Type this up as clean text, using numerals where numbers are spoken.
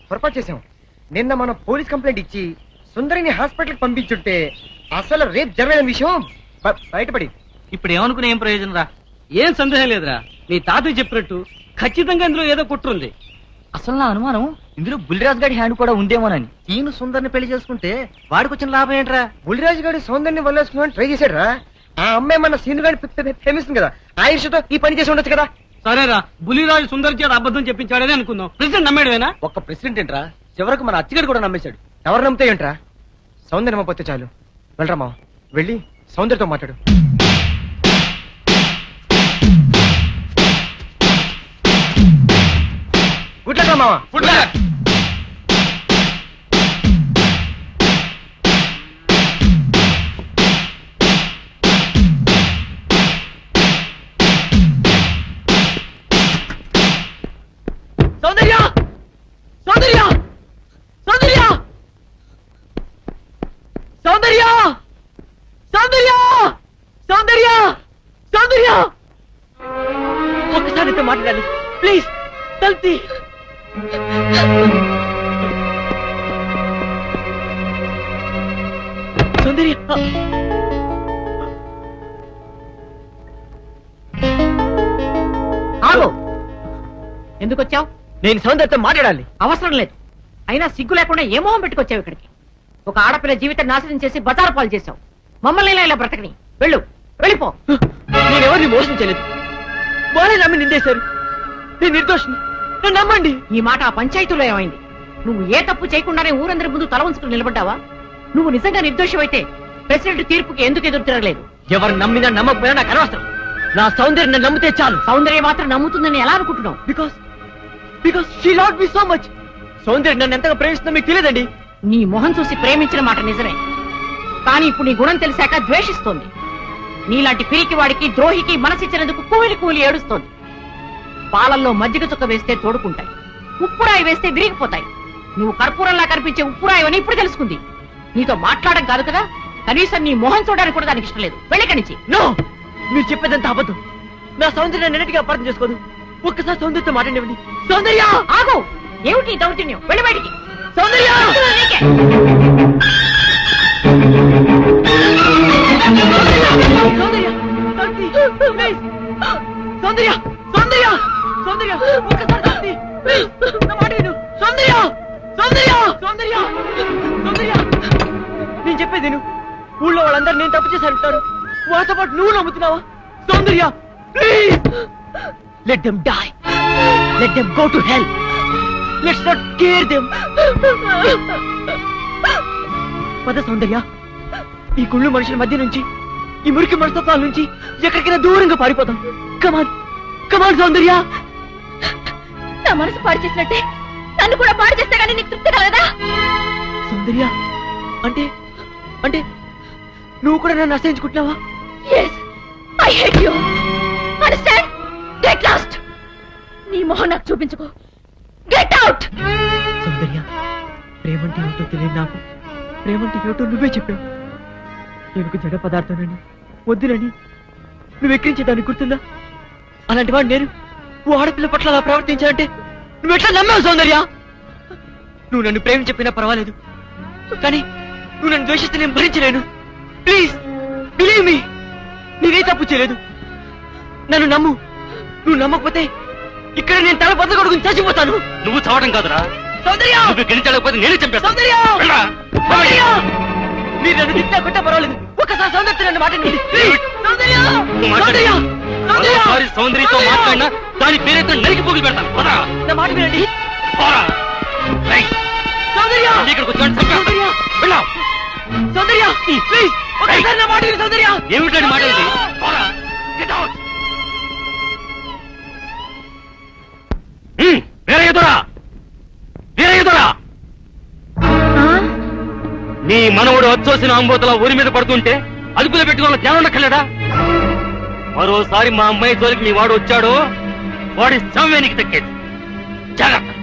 పొరపాటు చేసాం. నిన్న మనం పోలీస్ కంప్లైంట్ ఇచ్చి సుందరిని హాస్పిటల్కి పంపించుంటే అసలు రేపు జరగని విషయం బయటపడి. ఇప్పుడు ఏమనుకునే ఏం ప్రయోజనం రా? ఏం సందేహం లేదురా, నీ తాతయ్య చెప్పినట్టు ఖచ్చితంగా ఇందులో ఏదో కుట్రుంది. అసలు నా అనుమానం ఇందులో బుల్లిరాజు గారి హ్యాండ్ కూడా ఉందేమోనని. ఈయన సుందరిని పెళ్లి చేసుకుంటే వాడికి వచ్చిన లాభం ఏంట్రా? బుల్లిరాజు గారి సౌందర్ని వల్లేసుకుని ట్రై చేశాడు రా. ఆ అమ్మాయి మన సీను గారి ప్రేమిస్తుంది కదా, ఆ ఇష్టతో ఈ పని చేసి ఉండొచ్చు కదా. సరేరా, బుల్లిరాజు సుందరి చేత అబద్ధం చెప్పించాడని అనుకుందాం. ప్రెసిడెంట్ నమ్మేడువేనా? ఒక్క ప్రెసిడెంట్ ఏంట్రా, చివరకు మన అచ్చిగారు కూడా నమ్మేశాడు. ఎవరు నమ్మితే ఏంట్రా? సౌందర్యం నమ్మపోతే చాలు. వెళ్ళరా మా వెళ్ళి సౌందర్యతో మాట్లాడు. గుడ్ లక్ మావా. Good luck. సౌందర్య సౌందర్య సౌందర్య సౌందర్య సౌందర్య సౌందర్య సౌందర్య ఒక్కసారి అయితే మాట్లాడాలి ప్లీజ్. తల్తి సౌందర్య ఆగు. ఎందుకు వచ్చావు? నేను సౌందర్యతో మాట్లాడాలి. అవసరం లేదు. అయినా సిగ్గు లేకుండా ఏ మొహం పెట్టుకొచ్చావు ఇక్కడికి? ఒక ఆడపిల్ల జీవితం నాశనం చేసి బజారు పాలు చేశావు. మమ్మల్ని ఇలా బ్రతకని. వెళ్ళు, వెళ్ళిపో. నేనెవరిని మోసం చేయలేదు. వాళ్ళే నమ్మి నిందేశారు. నేను నిర్దోషిని, నన్ను నమ్మండి. ఈ మాట ఆ పంచాయతీలో ఏమైంది? నువ్వు ఏ తప్పు చేయకుండానే ఊరందరి ముందు తల ఉంచుకుని నిలబడ్డావా? నువ్వు నిజంగా నిర్దోషమైతే ప్రెసిడెంట్ తీర్పుకి ఎందుకు ఎదురు తిరగలేదు? ఎవరు నమ్మినా నమ్మకపోయినా నాకు అనవసరం. నా సౌందర్యం నన్ను నమ్మితే చాలు. సౌందర్యం మాత్రం నమ్ముతుందని ఎలా అనుకుంటున్నావు? Because she loved me so much. సౌందర్యం నన్ను ఎంతగా ప్రేమిస్తుందో మీకు తెలియదండి. నీ మొహం చూసి ప్రేమించిన మాట నిజమే, కానీ ఇప్పుడు నీ గుణం తెలిసాక ద్వేషిస్తోంది. నీలాంటి పిరికి వాడికి ద్రోహికి మనసిచ్చినందుకు కూలి కూలి ఏడుస్తోంది. పాలల్లో మజ్జిగ చుక్క వేస్తే తోడుకుంటాయి, ఉప్పురాయి వేస్తే విరిగిపోతాయి. నువ్వు కర్పూరంలా కనిపించే ఉప్పురాయి అని ఇప్పుడు తెలుసుకుంది. నీతో మాట్లాడడం కాదు కదా, కనీసం నీ మొహం చూడడానికి కూడా దానికి ఇష్టం లేదు. వెళ్ళకనిచ్చి. నో, మీరు చెప్పేదంతా అబద్ధం. నా సౌందర్యం నెన్నటిగా అపార్థం చేసుకోదు. ఒక్కసారి సౌందర్యతో మాట్లాడివ్వండి. సౌందర్య ఆగు. ఏమిటి దౌర్జన్యం? వెళ్ళి బయటికి. సౌందర్య సౌందర్య సౌందర్య సౌందర్య ఒక్కసారి సౌందర్య సౌందర్య సౌందర్య సౌందర్య నేను చెప్పేది నువ్వు. ఊళ్ళో వాళ్ళందరూ నేను తప్పు చేసి అంటారు. వాళ్ళతో పాటు నువ్వు నమ్ముతున్నావా? సౌందర్య please let them die, let them go to hell, let's not scare them. పద సౌందర్య, ఈ గుళ్ళు మనుషుల మధ్య నుంచి, ఈ మురికి మనస్తత్వాల నుంచి ఎక్కడికైనా దూరంగా పారిపోతాం. కమాన్ కమాన్ సౌందర్య. నా మనసు పాడు చేసినట్టే నన్ను కూడా పాడు చేస్తే కానీ నీకు తృప్తి కలగదా? సౌందర్య అంటే అంటే నువ్వు కూడా నన్ను అసహించుకుంటున్నావా? Yes, I hate you. Understand? Get lost. నీ మొహం నాకు చూపించుకో. Get out. సౌందర్య, ప్రేమంటే ఏమిటో తెలియదు నాకు. ప్రేమంటే ఏమిటో నువ్వే చెప్పావు. ఎనుకు జడ పదార్థానని వద్దునని నువ్వు ఎక్కిరించేదాన్ని గుర్తుందా? అలాంటి వాడు నేను ఓ ఆడపిల్ల పట్ల అలా ప్రవర్తించాలంటే నువ్వు ఎట్లా నమ్మావు సౌందర్య? నువ్వు నన్ను ప్రేమ చెప్పినా పర్వాలేదు, కానీ నువ్వు నన్ను ద్వేషిస్తే నేను భరించలేను. ప్లీజ్ బిలీవ్ మీ, నేనే తప్పు చేయలేదు. నన్ను నమ్ము. నువ్వు నమ్మకపోతే ఇక్కడ నేను తల బద్దలు కొడుకుని చచ్చిపోతాను. నువ్వు చావడం కాదురా సౌందర్య, నువ్వు గెలిచలేకపోతే నేనే చంపేస్తాను. సౌందర్య సౌందర్య, మీరు నన్ను తిట్టా కొట్టా పర్వాలేదు, ఒక్కసారి సౌందర్య నన్ను మాట్లాడండి. సౌందర్య సౌందర్య సౌందర్య సౌందర్యతో మాట్లాడినా దాని పేరుతో నరికి పోగులు పెడతాను. నా మాట వినండి. సౌందర్య ఇక్కడికి వచ్చాడు చంపేస్తాను. వెళ్ళావు సౌందర్య ప్లీజ్ ఒక్కసారి నా మాట విను. సౌందర్య ఏమిటండి మాట్లాడింది? వేరే ఎదురా వేరే ఎదురా నీ మనవుడు వచ్చోసిన అంబోతల ఊరి మీద పడుతుంటే అదుపులో పెట్టుకోవాలని ధ్యానం ఉండక్కర్లేదా? మరోసారి మా అమ్మాయి జోలికి మీ వాడు వచ్చాడో వాడి సమయానికి దక్కేది. జాగ్రత్త.